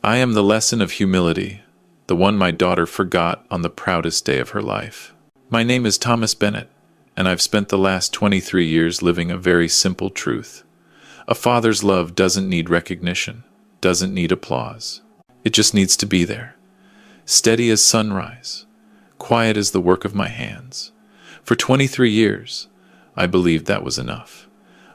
I am the lesson of humility, the one my daughter forgot on the proudest day of her life. My name is Thomas Bennett, and I've spent the last 23 years living a very simple truth. A father's love doesn't need recognition, doesn't need applause. It just needs to be there. Steady as sunrise, quiet as the work of my hands. For 23 years, I believed that was enough.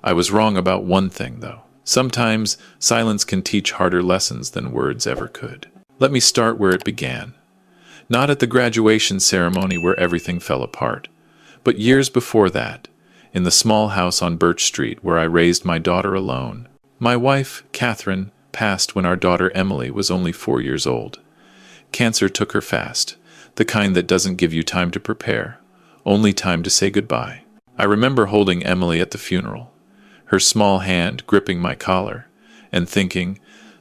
I was wrong about one thing, though. Sometimes silence can teach harder lessons than words ever could. Let me start where it began. Not at the graduation ceremony where everything fell apart, but years before that, in the small house on Birch Street where I raised my daughter alone. My wife, Catherine, passed when our daughter Emily was only 4 years old. Cancer took her fast, the kind that doesn't give you time to prepare, only time to say goodbye. I remember holding Emily at the funeral, her small hand gripping my collar, and thinking,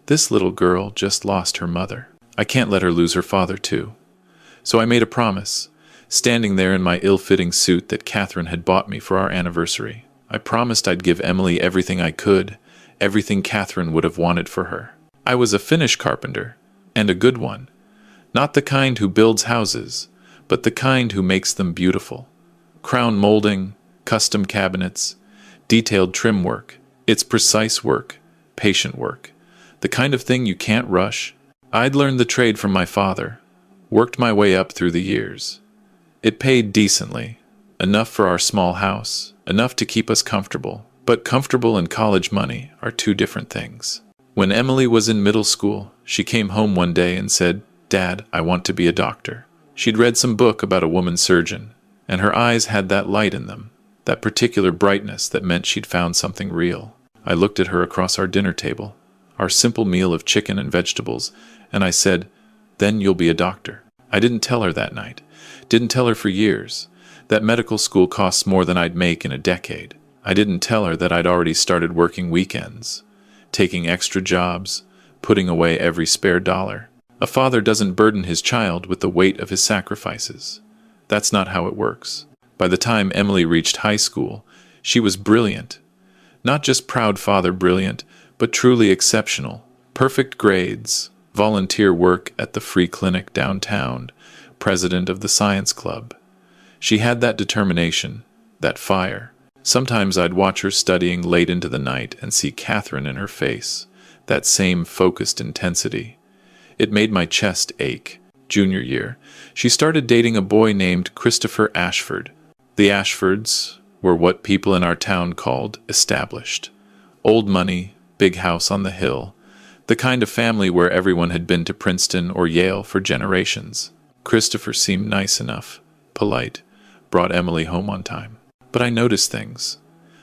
this little girl just lost her mother. I can't let her lose her father too. So I made a promise, standing there in my ill-fitting suit that Catherine had bought me for our anniversary. I promised I'd give Emily everything I could, everything Catherine would have wanted for her. I was a finish carpenter, and a good one. Not the kind who builds houses, but the kind who makes them beautiful. Crown molding, custom cabinets, detailed trim work. It's precise work, patient work, the kind of thing you can't rush. I'd learned the trade from my father, worked my way up through the years. It paid decently, enough for our small house, enough to keep us comfortable. But comfortable and college money are two different things. When Emily was in middle school, she came home one day and said, "Dad, I want to be a doctor." She'd read some book about a woman surgeon, and her eyes had that light in them, that particular brightness that meant she'd found something real. I looked at her across our dinner table, our simple meal of chicken and vegetables, and I said, "Then you'll be a doctor." I didn't tell her that night, didn't tell her for years, that medical school costs more than I'd make in a decade. I didn't tell her that I'd already started working weekends, taking extra jobs, putting away every spare dollar. A father doesn't burden his child with the weight of his sacrifices. That's not how it works. By the time Emily reached high school, she was brilliant. Not just proud father brilliant, but truly exceptional. Perfect grades, volunteer work at the free clinic downtown, president of the science club. She had that determination, that fire. Sometimes I'd watch her studying late into the night and see Catherine in her face, that same focused intensity. It made my chest ache. Junior year, she started dating a boy named Christopher Ashford. The Ashfords were what people in our town called established. Old money, big house on the hill, the kind of family where everyone had been to Princeton or Yale for generations. Christopher seemed nice enough, polite, brought Emily home on time. But I noticed things.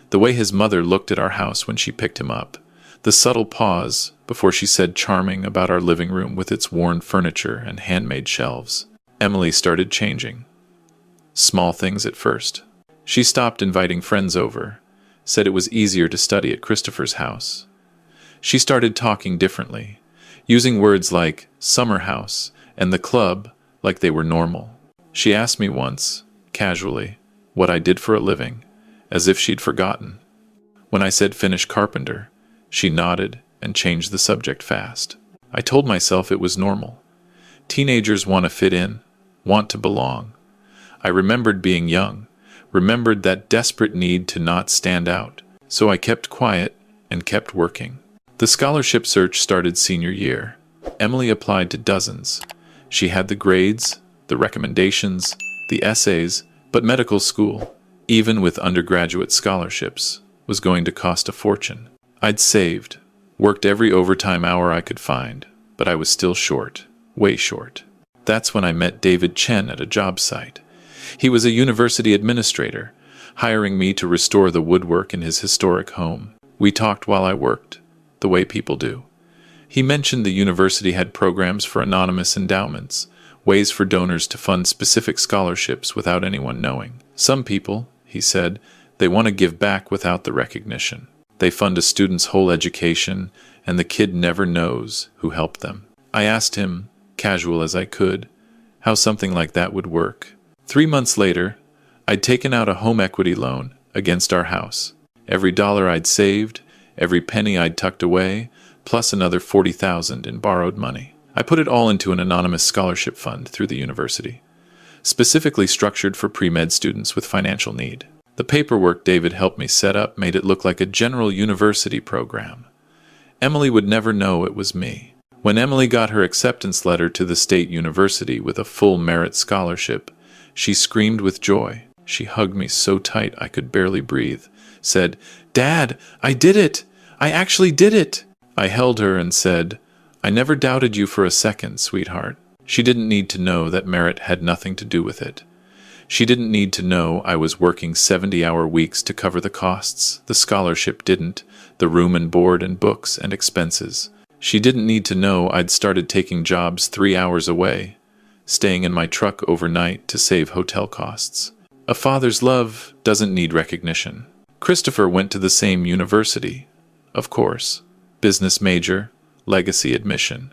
The way his mother looked at our house when she picked him up. The subtle pause before she said charming about our living room with its worn furniture and handmade shelves. Emily started changing. Small things at first. She stopped inviting friends over, said it was easier to study at Christopher's house. She started talking differently, using words like summer house and the club like they were normal. She asked me once, casually, what I did for a living, as if she'd forgotten. When I said finish carpenter, she nodded and changed the subject fast. I told myself it was normal. Teenagers want to fit in, want to belong. I remembered being young, remembered that desperate need to not stand out. So I kept quiet and kept working. The scholarship search started senior year. Emily applied to dozens. She had the grades, the recommendations, the essays, but medical school, even with undergraduate scholarships, was going to cost a fortune. I'd saved, worked every overtime hour I could find, but I was still short, way short. That's when I met David Chen at a job site. He was a university administrator, hiring me to restore the woodwork in his historic home. We talked while I worked, the way people do. He mentioned the university had programs for anonymous endowments, ways for donors to fund specific scholarships without anyone knowing. Some people, he said, they want to give back without the recognition. They fund a student's whole education, and the kid never knows who helped them. I asked him, casual as I could, how something like that would work. 3 months later, I'd taken out a home equity loan against our house. Every dollar I'd saved, every penny I'd tucked away, plus another 40,000 in borrowed money. I put it all into an anonymous scholarship fund through the university, specifically structured for pre-med students with financial need. The paperwork David helped me set up made it look like a general university program. Emily would never know it was me. When Emily got her acceptance letter to the state university with a full merit scholarship, she screamed with joy. She hugged me so tight I could barely breathe, said, "Dad, I did it! I actually did it!" I held her and said, "I never doubted you for a second, sweetheart." She didn't need to know that merit had nothing to do with it. She didn't need to know I was working 70-hour weeks to cover the costs. The scholarship didn't, the room and board and books and expenses. She didn't need to know I'd started taking jobs 3 hours away, staying in my truck overnight to save hotel costs. A father's love doesn't need recognition. Christopher went to the same university, of course. Business major, legacy admission.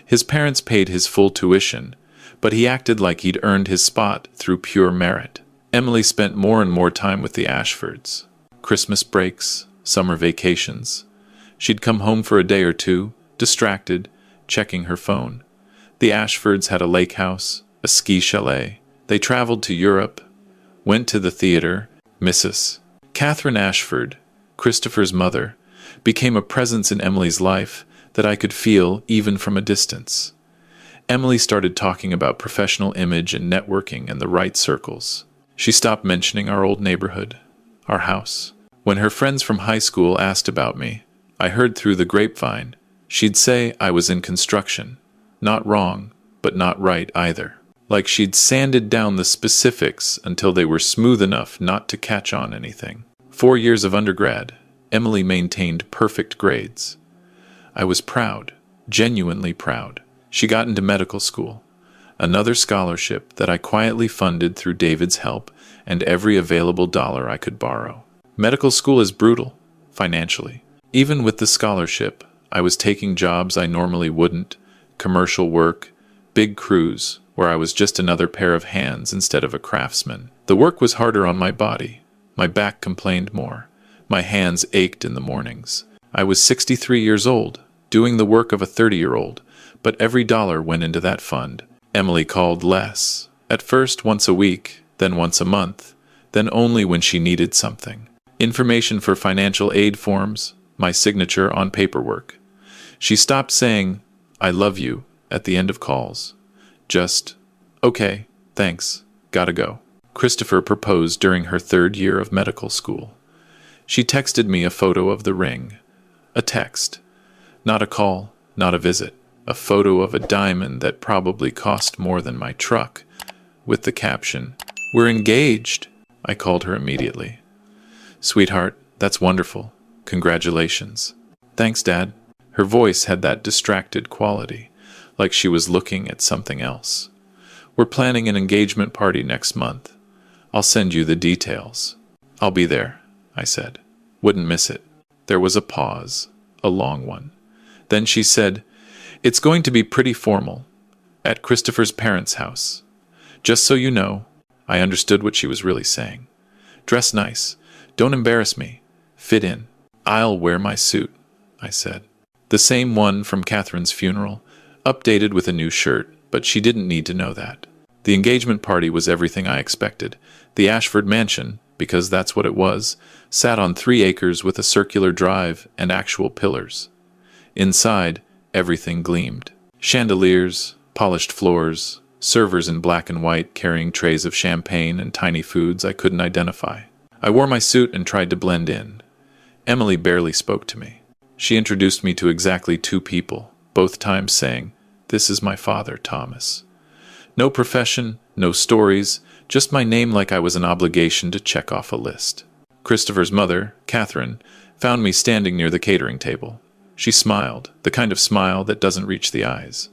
His parents paid his full tuition, but he acted like he'd earned his spot through pure merit. Emily spent more and more time with the Ashfords. Christmas breaks, summer vacations. She'd come home for a day or two, distracted, checking her phone. The Ashfords had a lake house, a ski chalet. They traveled to Europe, went to the theater. Mrs. Catherine Ashford, Christopher's mother, became a presence in Emily's life that I could feel even from a distance. Emily started talking about professional image and networking in the right circles. She stopped mentioning our old neighborhood, our house. When her friends from high school asked about me, I heard through the grapevine, she'd say I was in construction. Not wrong, but not right either. Like she'd sanded down the specifics until they were smooth enough not to catch on anything. 4 years of undergrad, Emily maintained perfect grades. I was proud, genuinely proud. She got into medical school, another scholarship that I quietly funded through David's help and every available dollar I could borrow. Medical school is brutal, financially. Even with the scholarship, I was taking jobs I normally wouldn't, commercial work, big crews, where I was just another pair of hands instead of a craftsman. The work was harder on my body. My back complained more. My hands ached in the mornings. I was 63 years old, doing the work of a 30-year-old, but every dollar went into that fund. Emily called less. At first once a week, then once a month, then only when she needed something. Information for financial aid forms, my signature on paperwork. She stopped saying, "I love you," at the end of calls. Just, "Okay, thanks, gotta go." Christopher proposed during her 3rd year of medical school. She texted me a photo of the ring. A text. Not a call, not a visit. A photo of a diamond that probably cost more than my truck, with the caption, "We're engaged." I called her immediately. "Sweetheart, that's wonderful. Congratulations." "Thanks, Dad." Her voice had that distracted quality, like she was looking at something else. "We're planning an engagement party next month. I'll send you the details." "I'll be there," I said. "Wouldn't miss it." There was a pause, a long one. Then she said, "It's going to be pretty formal, at Christopher's parents' house. Just so you know." I understood what she was really saying. "Dress nice. Don't embarrass me. Fit in." "I'll wear my suit," I said. The same one from Catherine's funeral, updated with a new shirt, but she didn't need to know that. The engagement party was everything I expected. The Ashford mansion, because that's what it was, sat on 3 acres with a circular drive and actual pillars. Inside, everything gleamed. Chandeliers, polished floors, servers in black and white carrying trays of champagne and tiny foods I couldn't identify. I wore my suit and tried to blend in. Emily barely spoke to me. She introduced me to exactly 2 people, both times saying, "This is my father, Thomas." No profession, no stories, just my name like I was an obligation to check off a list. Christopher's mother, Catherine, found me standing near the catering table. She smiled, the kind of smile that doesn't reach the eyes.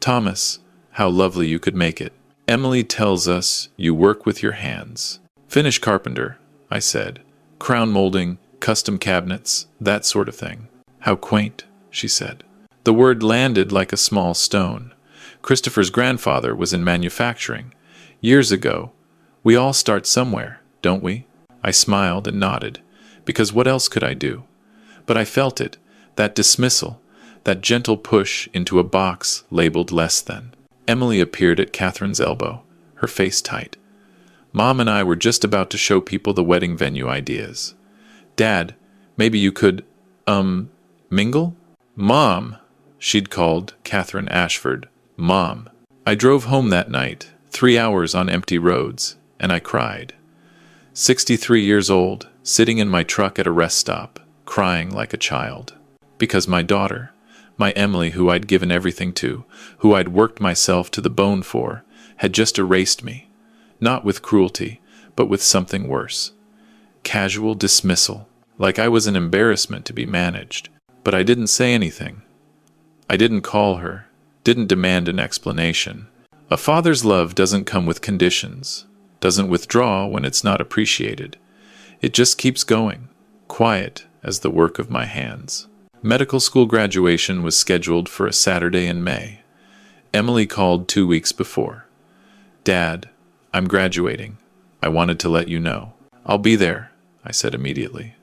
"Thomas, how lovely you could make it. Emily tells us you work with your hands." "Finish carpenter," I said. "Crown molding, custom cabinets, that sort of thing." "How quaint," she said. The word landed like a small stone. Christopher's grandfather was in manufacturing. Years ago. We all start somewhere, don't we? I smiled and nodded, because what else could I do? But I felt it, That dismissal, that gentle push into a box labeled less than. Emily appeared at Catherine's elbow, her face tight. Mom and I were just about to show people the wedding venue ideas. Dad, maybe you could, mingle? Mom, she'd called Catherine Ashford. Mom. I drove home that night, 3 hours on empty roads, and I cried. 63 years old, sitting in my truck at a rest stop, crying like a child. Because my daughter, my Emily who I'd given everything to, who I'd worked myself to the bone for, had just erased me. Not with cruelty, but with something worse. Casual dismissal, like I was an embarrassment to be managed. But I didn't say anything. I didn't call her, didn't demand an explanation. A father's love doesn't come with conditions, doesn't withdraw when it's not appreciated. It just keeps going, quiet as the work of my hands. Medical school graduation was scheduled for a Saturday in May. Emily called 2 weeks before. Dad, I'm graduating. I wanted to let you know. I'll be there, I said immediately.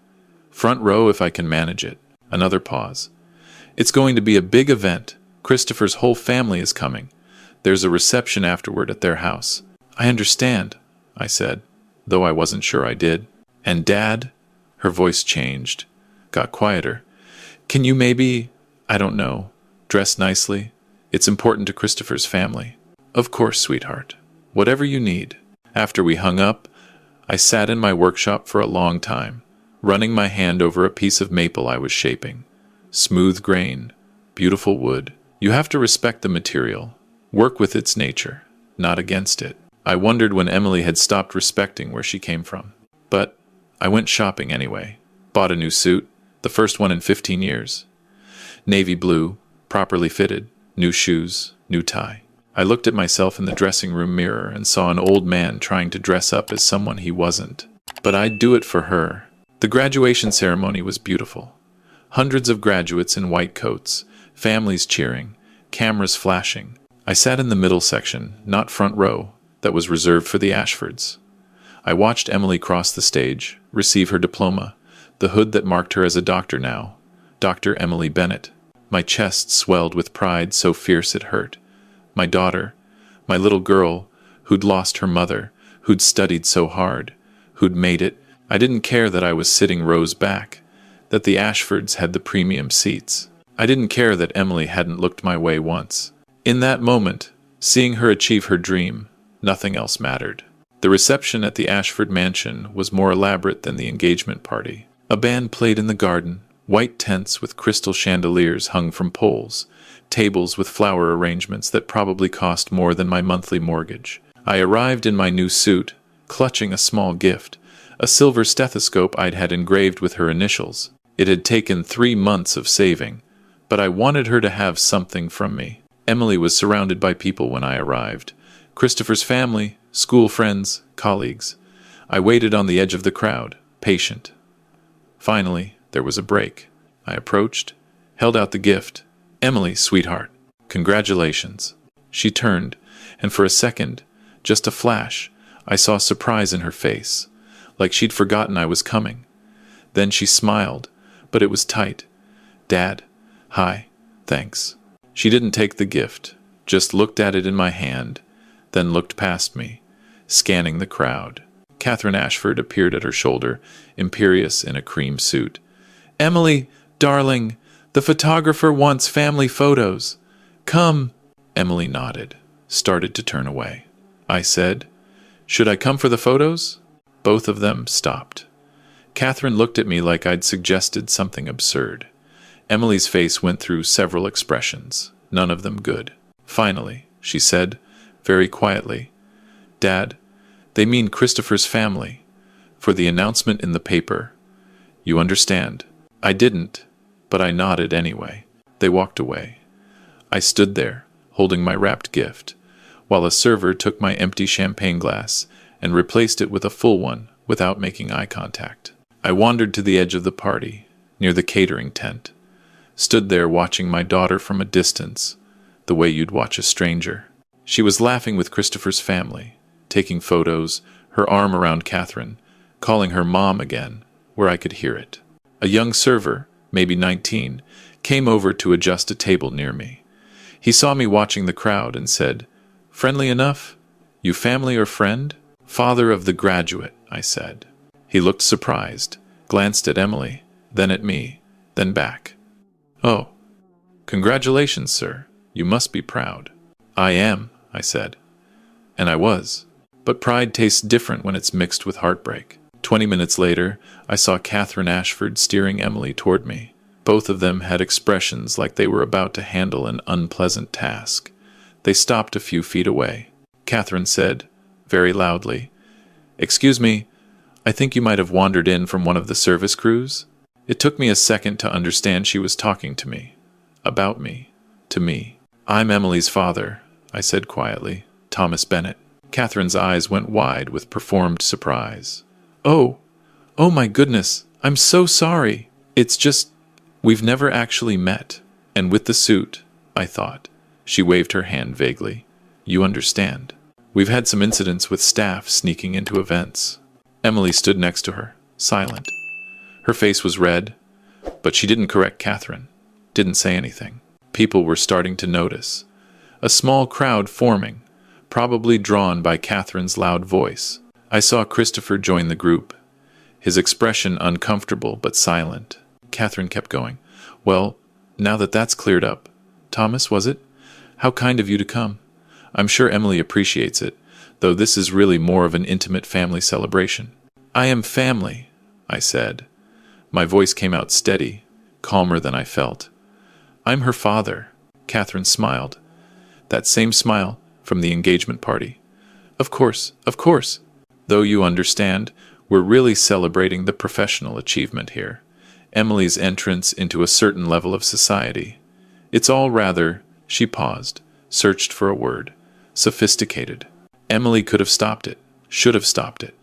Front row if I can manage it. Another pause. It's going to be a big event. Christopher's whole family is coming. There's a reception afterward at their house. I understand, I said, though I wasn't sure I did. And Dad? Her voice changed, got quieter. Can you maybe, I don't know, dress nicely? It's important to Christopher's family. Of course, sweetheart. Whatever you need. After we hung up, I sat in my workshop for a long time, running my hand over a piece of maple I was shaping. Smooth grain, beautiful wood. You have to respect the material, work with its nature, not against it. I wondered when Emily had stopped respecting where she came from. But I went shopping anyway. Bought a new suit, the first one in 15 years. Navy blue, properly fitted, new shoes, new tie. I looked at myself in the dressing room mirror and saw an old man trying to dress up as someone he wasn't. But I'd do it for her. The graduation ceremony was beautiful. Hundreds of graduates in white coats, families cheering, cameras flashing. I sat in the middle section, not front row, that was reserved for the Ashfords. I watched Emily cross the stage, receive her diploma, the hood that marked her as a doctor now, Dr. Emily Bennett. My chest swelled with pride so fierce it hurt. My daughter, my little girl, who'd lost her mother, who'd studied so hard, who'd made it. I didn't care that I was sitting rows back, that the Ashfords had the premium seats. I didn't care that Emily hadn't looked my way once. In that moment, seeing her achieve her dream, nothing else mattered. The reception at the Ashford mansion was more elaborate than the engagement party. A band played in the garden, white tents with crystal chandeliers hung from poles, tables with flower arrangements that probably cost more than my monthly mortgage. I arrived in my new suit, clutching a small gift, a silver stethoscope I'd had engraved with her initials. It had taken 3 months of saving, but I wanted her to have something from me. Emily was surrounded by people when I arrived. Christopher's family, school friends, colleagues. I waited on the edge of the crowd, patient. Finally, there was a break. I approached, held out the gift. Emily, sweetheart, congratulations. She turned, and for a second, just a flash, I saw surprise in her face, like she'd forgotten I was coming. Then she smiled, but it was tight. Dad, hi, thanks. She didn't take the gift, just looked at it in my hand, then looked past me, scanning the crowd. Catherine Ashford appeared at her shoulder, imperious in a cream suit. Emily, darling, the photographer wants family photos. Come. Emily nodded, started to turn away. I said, should I come for the photos? Both of them stopped. Catherine looked at me like I'd suggested something absurd. Emily's face went through several expressions, none of them good. Finally, she said, very quietly, Dad, they mean Christopher's family, for the announcement in the paper. You understand? I didn't, but I nodded anyway. They walked away. I stood there, holding my wrapped gift, while a server took my empty champagne glass and replaced it with a full one without making eye contact. I wandered to the edge of the party, near the catering tent, stood there watching my daughter from a distance, the way you'd watch a stranger. She was laughing with Christopher's family, taking photos, her arm around Catherine, calling her mom again, where I could hear it. A young server, maybe 19, came over to adjust a table near me. He saw me watching the crowd and said, "Friendly enough? You family or friend?" "Father of the graduate," I said. He looked surprised, glanced at Emily, then at me, then back. "Oh, congratulations, sir. You must be proud." "I am," I said. And I was. But pride tastes different when it's mixed with heartbreak. 20 minutes later, I saw Catherine Ashford steering Emily toward me. Both of them had expressions like they were about to handle an unpleasant task. They stopped a few feet away. Catherine said, very loudly, "Excuse me, I think you might have wandered in from one of the service crews?" It took me a second to understand she was talking to me. About me. To me. "I'm Emily's father," I said quietly. "Thomas Bennett." Catherine's eyes went wide with performed surprise. Oh my goodness, I'm so sorry. It's just, we've never actually met. And with the suit, I thought." She waved her hand vaguely. "You understand. We've had some incidents with staff sneaking into events." Emily stood next to her, silent. Her face was red, but she didn't correct Catherine, didn't say anything. People were starting to notice. A small crowd forming, probably drawn by Catherine's loud voice. I saw Christopher join the group, his expression uncomfortable but silent. Catherine kept going. "Well, now that that's cleared up. Thomas, was it? How kind of you to come. I'm sure Emily appreciates it, though this is really more of an intimate family celebration." "I am family," I said. My voice came out steady, calmer than I felt. "I'm her father." Catherine smiled. That same smile from the engagement party. Of course. Though you understand, we're really celebrating the professional achievement here. Emily's entrance into a certain level of society. It's all rather," she paused, searched for a word, "sophisticated." Emily could have stopped it, should have stopped it.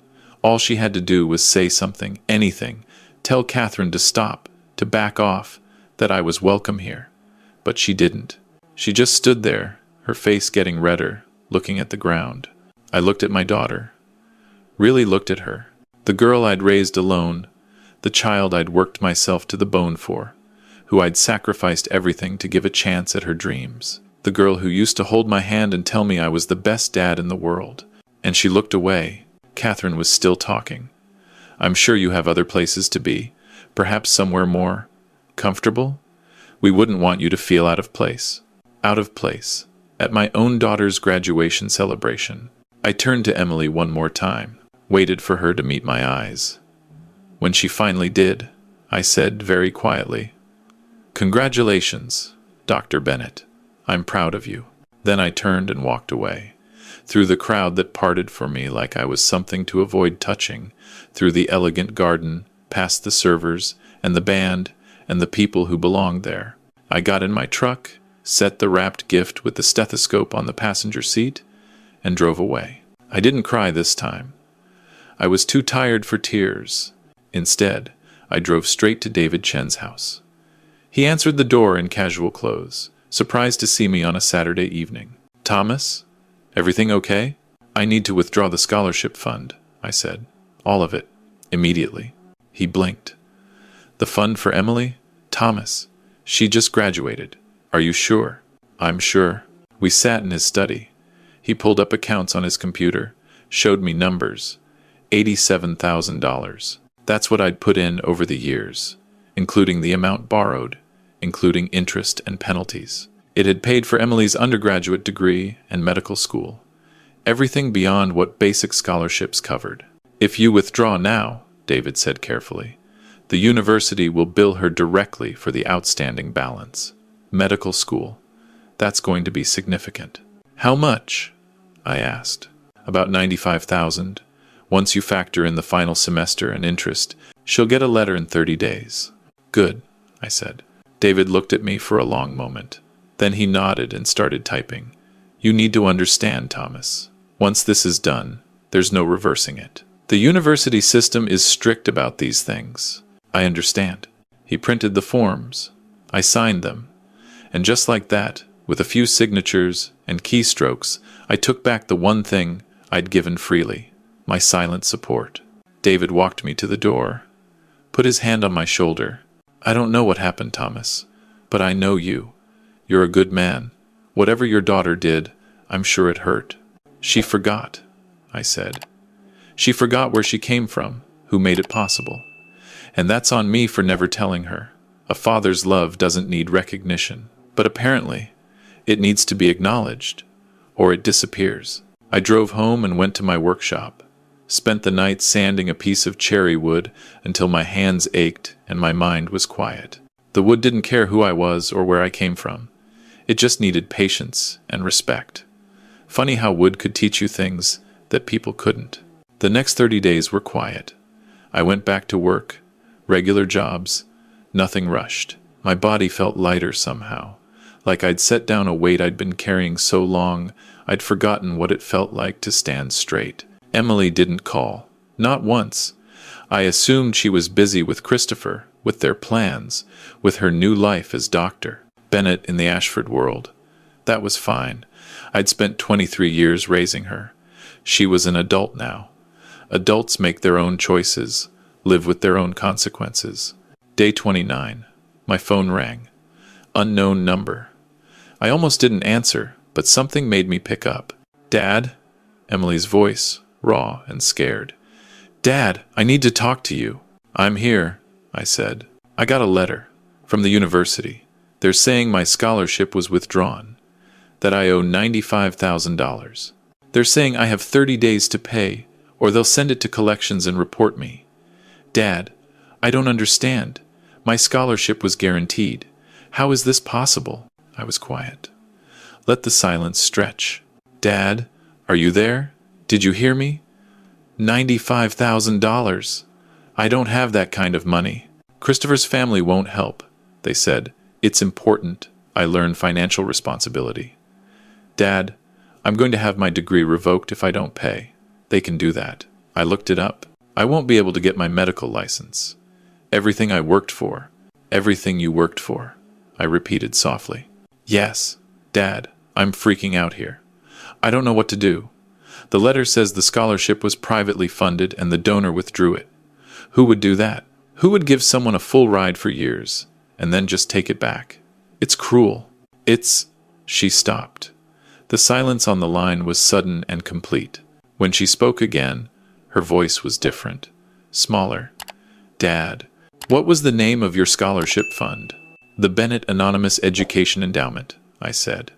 All she had to do was say something, anything, tell Catherine to stop, to back off, that I was welcome here. But she didn't. She just stood there, her face getting redder, looking at the ground. I looked at my daughter. Really looked at her. The girl I'd raised alone, the child I'd worked myself to the bone for, who I'd sacrificed everything to give a chance at her dreams. The girl who used to hold my hand and tell me I was the best dad in the world. And she looked away. Catherine was still talking. "I'm sure you have other places to be, perhaps somewhere more comfortable. We wouldn't want you to feel out of place." Out of place. At my own daughter's graduation celebration. I turned to Emily one more time, waited for her to meet my eyes. When she finally did, I said very quietly, "Congratulations, Dr. Bennett. I'm proud of you." Then I turned and walked away, through the crowd that parted for me like I was something to avoid touching, through the elegant garden, past the servers, and the band, and the people who belonged there. I got in my truck, set the wrapped gift with the stethoscope on the passenger seat, and drove away. I didn't cry this time. I was too tired for tears. Instead, I drove straight to David Chen's house. He answered the door in casual clothes, surprised to see me on a Saturday evening. "Thomas, everything okay?" "I need to withdraw the scholarship fund," I said. "All of it. Immediately." He blinked. "The fund for Emily? Thomas, she just graduated. Are you sure?" "I'm sure." We sat in his study. He pulled up accounts on his computer, showed me numbers. $87,000. That's what I'd put in over the years, including the amount borrowed, including interest and penalties. It had paid for Emily's undergraduate degree and medical school. Everything beyond what basic scholarships covered. "If you withdraw now," David said carefully, "the university will bill her directly for the outstanding balance. Medical school. That's going to be significant." "How much?" I asked. "About $95,000. Once you factor in the final semester and interest, she'll get a letter in 30 days. "Good," I said. David looked at me for a long moment. Then he nodded and started typing. "You need to understand, Thomas. Once this is done, there's no reversing it. The university system is strict about these things." "I understand." He printed the forms. I signed them. And just like that, with a few signatures and keystrokes, I took back the one thing I'd given freely, my silent support. David walked me to the door, put his hand on my shoulder. I don't know what happened, Thomas, but I know you. You're a good man. Whatever your daughter did, I'm sure it hurt. She forgot, I said. She forgot where she came from, who made it possible. And that's on me for never telling her. A father's love doesn't need recognition, but apparently, it needs to be acknowledged, or it disappears. I drove home and went to my workshop. Spent the night sanding a piece of cherry wood until my hands ached and my mind was quiet. The wood didn't care who I was or where I came from. It just needed patience and respect. Funny how wood could teach you things that people couldn't. The next 30 days were quiet. I went back to work, regular jobs, nothing rushed. My body felt lighter somehow, like I'd set down a weight I'd been carrying so long I'd forgotten what it felt like to stand straight. Emily didn't call. Not once. I assumed she was busy with Christopher, with their plans, with her new life as doctor. Bennett in the Ashford world. That was fine. I'd spent 23 years raising her. She was an adult now. Adults make their own choices, live with their own consequences. Day 29. My phone rang. Unknown number. I almost didn't answer, but something made me pick up. Dad? Emily's voice, raw and scared. Dad, I need to talk to you. I'm here, I said. I got a letter from the university. They're saying my scholarship was withdrawn, that I owe $95,000. They're saying I have 30 days to pay, or they'll send it to collections and report me. Dad, I don't understand. My scholarship was guaranteed. How is this possible? I was quiet. Let the silence stretch. Dad, are you there? Did you hear me? $95,000. I don't have that kind of money. Christopher's family won't help, they said. It's important I learn financial responsibility. Dad, I'm going to have my degree revoked if I don't pay. They can do that. I looked it up. I won't be able to get my medical license. Everything I worked for. Everything you worked for. I repeated softly. Yes, Dad, I'm freaking out here. I don't know what to do. The letter says the scholarship was privately funded and the donor withdrew it. Who would do that? Who would give someone a full ride for years and then just take it back? It's cruel. She stopped. The silence on the line was sudden and complete. When she spoke again, her voice was different, smaller. Dad, what was the name of your scholarship fund? The Bennett Anonymous Education Endowment, I said.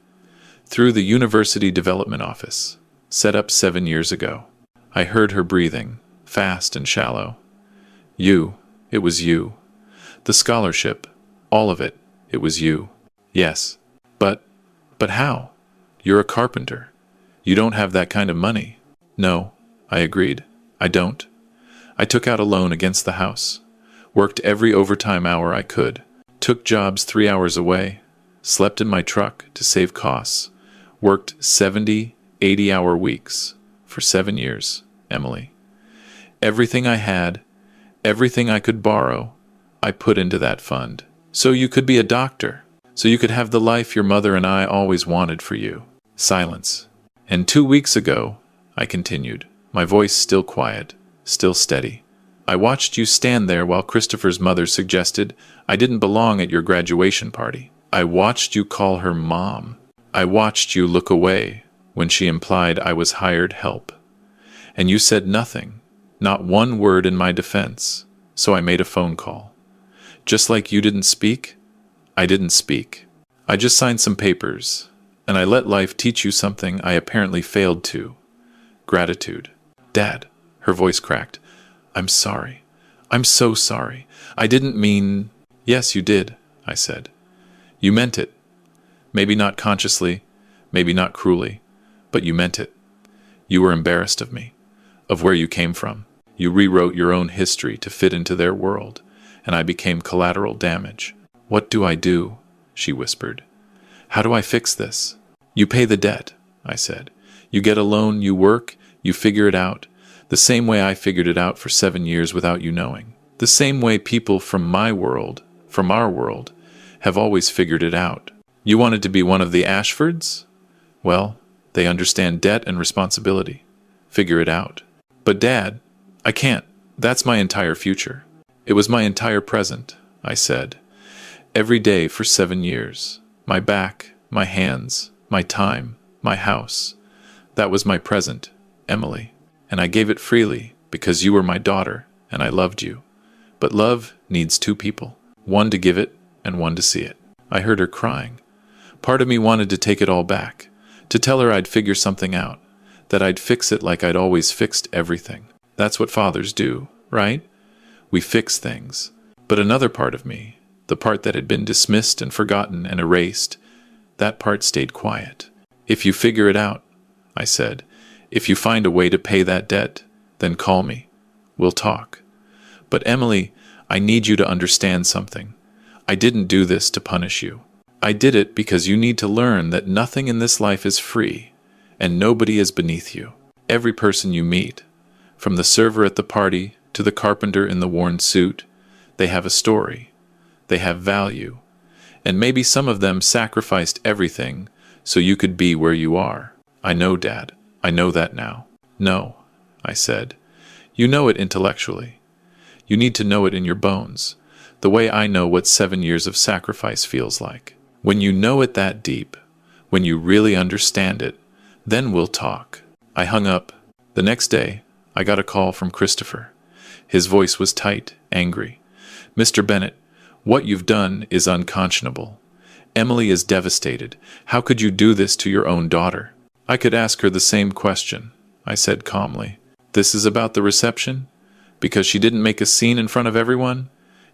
Through the University Development Office, set up 7 years ago. I heard her breathing, fast and shallow. It was you. The scholarship, all of it was you. Yes, but how? You're a carpenter. You don't have that kind of money. No, I agreed. I don't. I took out a loan against the house, worked every overtime hour I could, took jobs 3 hours away, slept in my truck to save costs, worked 70, 80-hour weeks for 7 years, Emily. Everything I had, everything I could borrow, I put into that fund. So you could be a doctor. So you could have the life your mother and I always wanted for you. Silence. And 2 weeks ago, I continued, my voice still quiet, still steady. I watched you stand there while Christopher's mother suggested I didn't belong at your graduation party. I watched you call her mom. I watched you look away when she implied I was hired help. And you said nothing, not one word in my defense, so I made a phone call. Just like you didn't speak, I didn't speak. I just signed some papers, and I let life teach you something I apparently failed to. Gratitude. Dad, her voice cracked. I'm sorry. I'm so sorry. I didn't mean... Yes, you did, I said. You meant it. Maybe not consciously, maybe not cruelly, but you meant it. You were embarrassed of me, of where you came from. You rewrote your own history to fit into their world, and I became collateral damage. What do I do? She whispered. How do I fix this? You pay the debt, I said. You get a loan, you work, you figure it out, the same way I figured it out for 7 years without you knowing. The same way people from my world, from our world, have always figured it out. You wanted to be one of the Ashfords? Well, they understand debt and responsibility. Figure it out. But Dad, I can't. That's my entire future. It was my entire present, I said. Every day for 7 years. My back, my hands, my time, my house. That was my present, Emily. And I gave it freely because you were my daughter and I loved you. But love needs two people, one to give it and one to see it. I heard her crying. Part of me wanted to take it all back, to tell her I'd figure something out, that I'd fix it like I'd always fixed everything. That's what fathers do, right? We fix things. But another part of me, the part that had been dismissed and forgotten and erased, that part stayed quiet. If you figure it out, I said, if you find a way to pay that debt, then call me. We'll talk. But Emily, I need you to understand something. I didn't do this to punish you. I did it because you need to learn that nothing in this life is free, and nobody is beneath you. Every person you meet, from the server at the party to the carpenter in the worn suit, they have a story. They have value. And maybe some of them sacrificed everything so you could be where you are. I know, Dad. I know that now. No, I said. You know it intellectually. You need to know it in your bones, the way I know what 7 years of sacrifice feels like. When you know it that deep, when you really understand it, then we'll talk. I hung up. The next day, I got a call from Christopher. His voice was tight, angry. Mr. Bennett, what you've done is unconscionable. Emily is devastated. How could you do this to your own daughter? I could ask her the same question, I said calmly. This is about the reception? Because she didn't make a scene in front of everyone?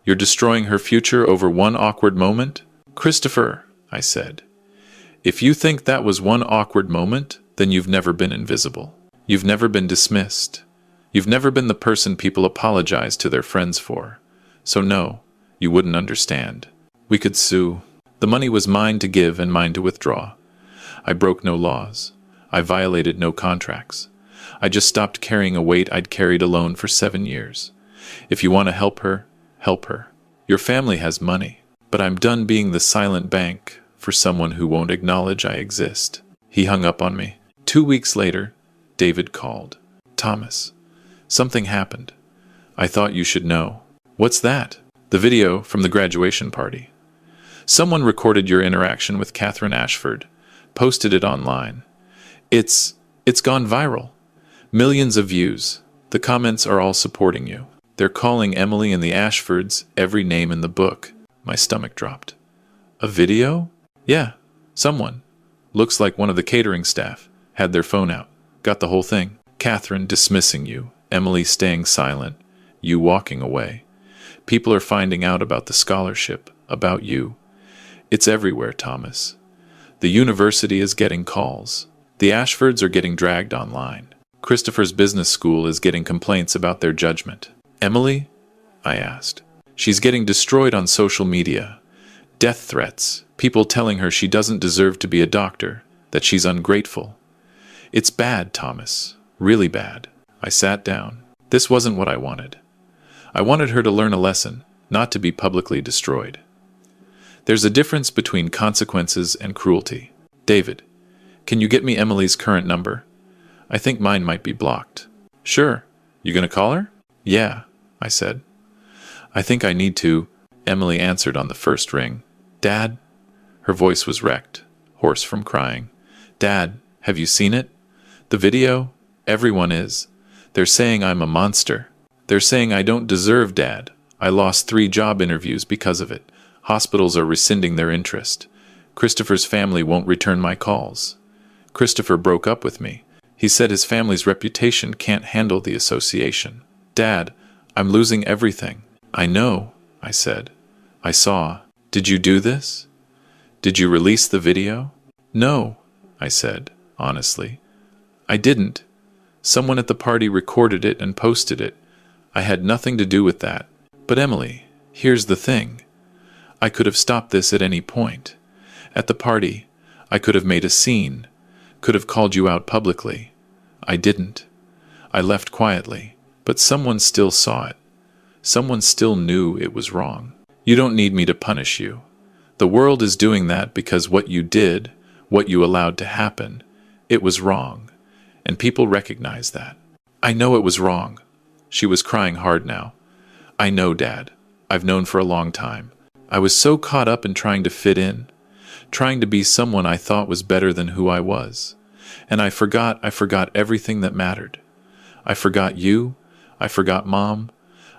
You're destroying her future over one awkward moment? Christopher, I said, if you think that was one awkward moment, then you've never been invisible. You've never been dismissed. You've never been the person people apologize to their friends for. So no, you wouldn't understand. We could sue. The money was mine to give and mine to withdraw. I broke no laws. I violated no contracts. I just stopped carrying a weight I'd carried alone for 7 years. If you want to help her, help her. Your family has money. But I'm done being the silent bank for someone who won't acknowledge I exist. He hung up on me. 2 weeks later, David called. Thomas, something happened. I thought you should know. What's that? The video from the graduation party. Someone recorded your interaction with Catherine Ashford, posted it online. It's gone viral. Millions of views. The comments are all supporting you. They're calling Emily and the Ashfords every name in the book. My stomach dropped. A video? Yeah, someone. Looks like one of the catering staff. Had their phone out. Got the whole thing. Catherine dismissing you. Emily staying silent. You walking away. People are finding out about the scholarship. About you. It's everywhere, Thomas. The university is getting calls. The Ashfords are getting dragged online. Christopher's business school is getting complaints about their judgment. Emily? I asked. She's getting destroyed on social media. Death threats, people telling her she doesn't deserve to be a doctor, that she's ungrateful. It's bad, Thomas. Really bad. I sat down. This wasn't what I wanted. I wanted her to learn a lesson, not to be publicly destroyed. There's a difference between consequences and cruelty. David, can you get me Emily's current number? I think mine might be blocked. Sure. You gonna call her? Yeah, I said. I think I need to, Emily answered on the first ring. Dad? Her voice was wrecked, hoarse from crying. Dad, have you seen it? The video? Everyone is. They're saying I'm a monster. They're saying I don't deserve Dad. I lost 3 job interviews because of it. Hospitals are rescinding their interest. Christopher's family won't return my calls. Christopher broke up with me. He said his family's reputation can't handle the association. Dad, I'm losing everything. I know, I said. I saw. Did you do this? Did you release the video? No, I said, honestly. I didn't. Someone at the party recorded it and posted it. I had nothing to do with that. But Emily, here's the thing. I could have stopped this at any point. At the party, I could have made a scene, could have called you out publicly. I didn't. I left quietly, but someone still saw it. Someone still knew it was wrong. You don't need me to punish you. The world is doing that because what you did, what you allowed to happen, it was wrong. And people recognize that. I know it was wrong. She was crying hard now. I know, Dad. I've known for a long time. I was so caught up in trying to fit in, trying to be someone I thought was better than who I was. And I forgot everything that mattered. I forgot you, I forgot Mom,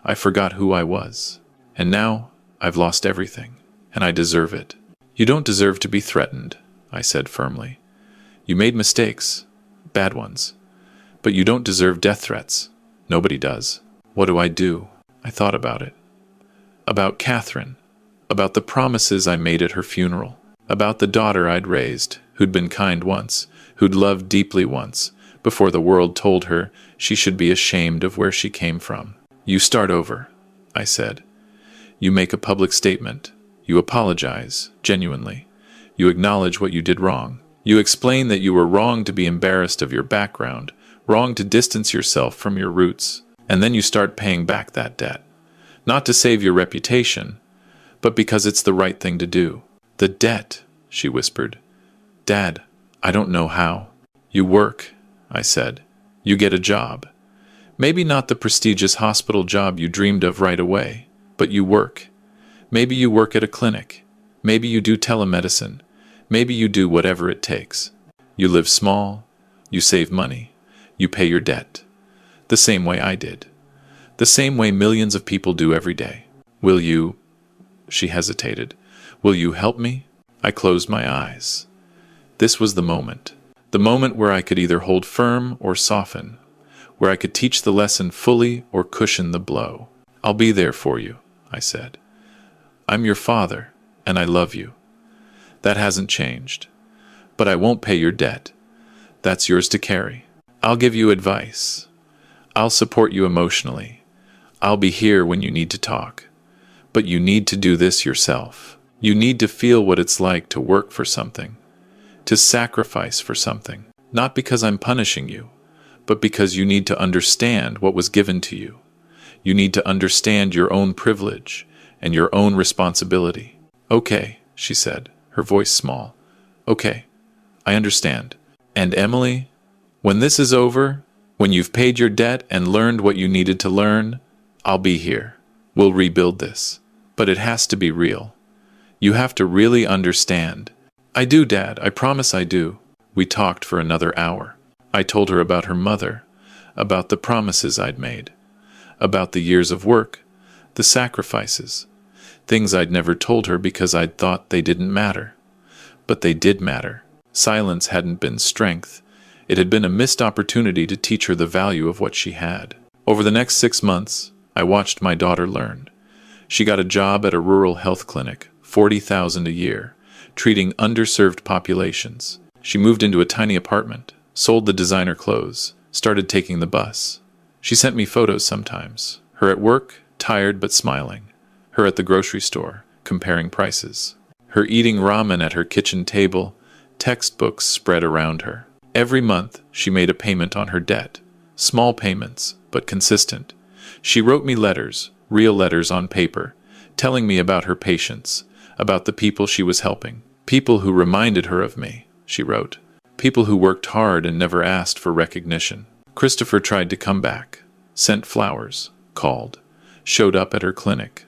I forgot who I was. And now, I've lost everything, and I deserve it. You don't deserve to be threatened, I said firmly. You made mistakes, bad ones, but you don't deserve death threats. Nobody does. What do I do? I thought about it. About Catherine, about the promises I made at her funeral, about the daughter I'd raised, who'd been kind once, who'd loved deeply once, before the world told her she should be ashamed of where she came from. You start over, I said. You make a public statement. You apologize, genuinely. You acknowledge what you did wrong. You explain that you were wrong to be embarrassed of your background, wrong to distance yourself from your roots, and then you start paying back that debt. Not to save your reputation, but because it's the right thing to do. The debt, she whispered. Dad, I don't know how. You work, I said. You get a job. Maybe not the prestigious hospital job you dreamed of right away, but you work. Maybe you work at a clinic. Maybe you do telemedicine. Maybe you do whatever it takes. You live small. You save money. You pay your debt. The same way I did. The same way millions of people do every day. Will you... She hesitated. Will you help me? I closed my eyes. This was the moment where I could either hold firm or soften, where I could teach the lesson fully or cushion the blow. I'll be there for you, I said. I'm your father, and I love you. That hasn't changed. But I won't pay your debt. That's yours to carry. I'll give you advice. I'll support you emotionally. I'll be here when you need to talk. But you need to do this yourself. You need to feel what it's like to work for something, to sacrifice for something. Not because I'm punishing you, but because you need to understand what was given to you. You need to understand your own privilege and your own responsibility. Okay, she said, her voice small. Okay, I understand. And Emily, when this is over, when you've paid your debt and learned what you needed to learn, I'll be here. We'll rebuild this. But it has to be real. You have to really understand. I do, Dad. I promise I do. We talked for another hour. I told her about her mother, about the promises I'd made, about the years of work, the sacrifices, things I'd never told her because I'd thought they didn't matter. But they did matter. Silence hadn't been strength. It had been a missed opportunity to teach her the value of what she had. Over the next 6 months, I watched my daughter learn. She got a job at a rural health clinic, $40,000 a year, treating underserved populations. She moved into a tiny apartment, sold the designer clothes, started taking the bus. She sent me photos sometimes. Her at work, tired but smiling. Her at the grocery store, comparing prices. Her eating ramen at her kitchen table, textbooks spread around her. Every month, she made a payment on her debt. Small payments, but consistent. She wrote me letters, real letters on paper, telling me about her patients, about the people she was helping. People who reminded her of me, she wrote. People who worked hard and never asked for recognition. Christopher tried to come back, sent flowers, called, showed up at her clinic.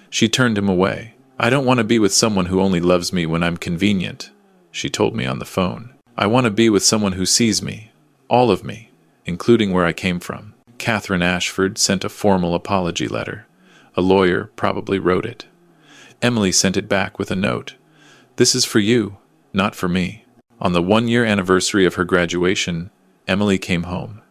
She turned him away. I don't want to be with someone who only loves me when I'm convenient, she told me on the phone. I want to be with someone who sees me, all of me, including where I came from. Catherine Ashford sent a formal apology letter. A lawyer probably wrote it. Emily sent it back with a note. This is for you, not for me. On the 1-year anniversary of her graduation, Emily came home.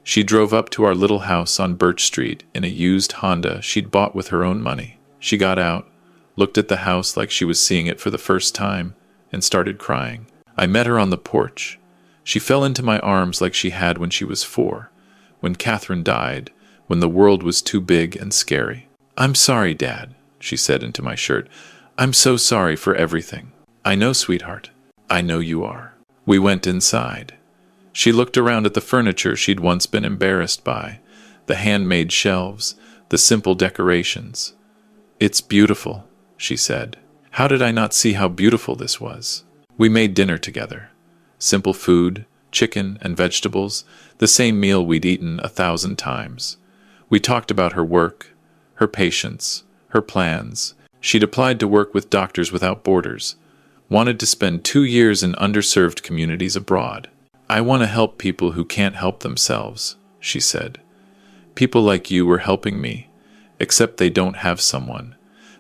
She drove up to our little house on Birch Street in a used Honda she'd bought with her own money. She got out, looked at the house like she was seeing it for the first time, and started crying. I met her on the porch. She fell into my arms like she had when she was 4, when Catherine died, when the world was too big and scary. I'm sorry, Dad, she said into my shirt. I'm so sorry for everything. I know, sweetheart. I know you are. We went inside. She looked around at the furniture she'd once been embarrassed by, the handmade shelves, the simple decorations. It's beautiful, she said. How did I not see how beautiful this was? We made dinner together. Simple food, chicken and vegetables, the same meal we'd eaten 1,000 times. We talked about her work, her patients, her plans. She'd applied to work with Doctors Without Borders, wanted to spend 2 years in underserved communities abroad. "I want to help people who can't help themselves," she said. "People like you were helping me, except they don't have someone.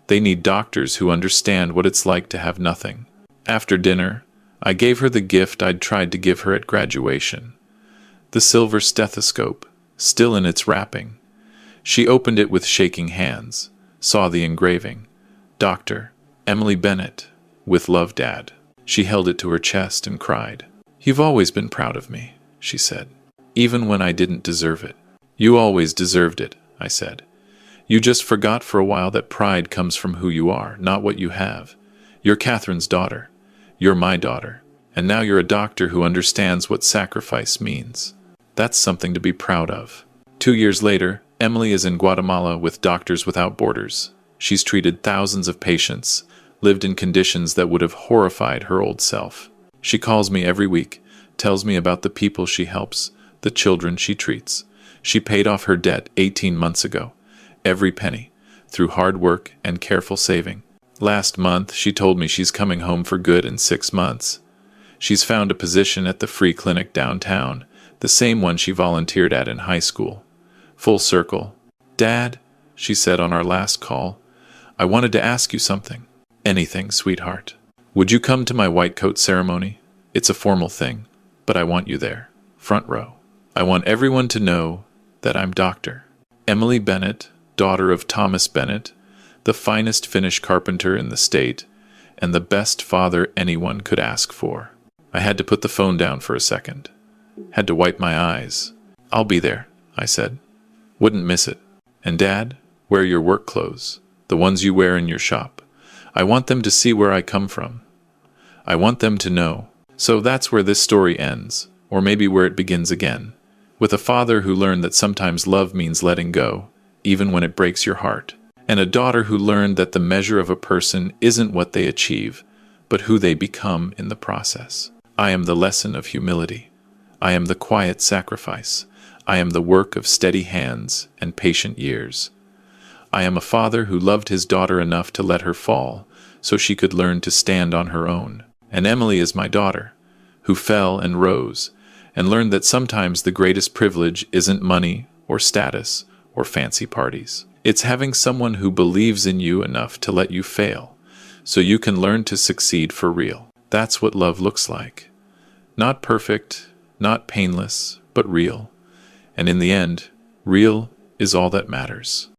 They need doctors who understand what it's like to have nothing." After dinner, I gave her the gift I'd tried to give her at graduation. The silver stethoscope, still in its wrapping. She opened it with shaking hands, saw the engraving. "Dr. Emily Bennett, with love, Dad." She held it to her chest and cried. "You've always been proud of me," she said, "even when I didn't deserve it." "You always deserved it," I said. "You just forgot for a while that pride comes from who you are, not what you have. You're Catherine's daughter. You're my daughter. And now you're a doctor who understands what sacrifice means. That's something to be proud of." 2 years later, Emily is in Guatemala with Doctors Without Borders. She's treated thousands of patients, lived in conditions that would have horrified her old self. She calls me every week, tells me about the people she helps, the children she treats. She paid off her debt 18 months ago, every penny, through hard work and careful saving. Last month, she told me she's coming home for good in 6 months. She's found a position at the free clinic downtown, the same one she volunteered at in high school. Full circle. "Dad," she said on our last call, "I wanted to ask you something." "Anything, sweetheart." "Would you come to my white coat ceremony? It's a formal thing, but I want you there, front row. I want everyone to know that I'm Dr. Emily Bennett, daughter of Thomas Bennett, the finest Finnish carpenter in the state, and the best father anyone could ask for." I had to put the phone down for a second. Had to wipe my eyes. "I'll be there," I said. "Wouldn't miss it. And Dad, wear your work clothes, the ones you wear in your shop. I want them to see where I come from. I want them to know." So that's where this story ends, or maybe where it begins again, with a father who learned that sometimes love means letting go, even when it breaks your heart, and a daughter who learned that the measure of a person isn't what they achieve, but who they become in the process. I am the lesson of humility. I am the quiet sacrifice. I am the work of steady hands and patient years. I am a father who loved his daughter enough to let her fall so she could learn to stand on her own. And Emily is my daughter, who fell and rose, and learned that sometimes the greatest privilege isn't money or status or fancy parties. It's having someone who believes in you enough to let you fail, so you can learn to succeed for real. That's what love looks like. Not perfect, not painless, but real. And in the end, real is all that matters.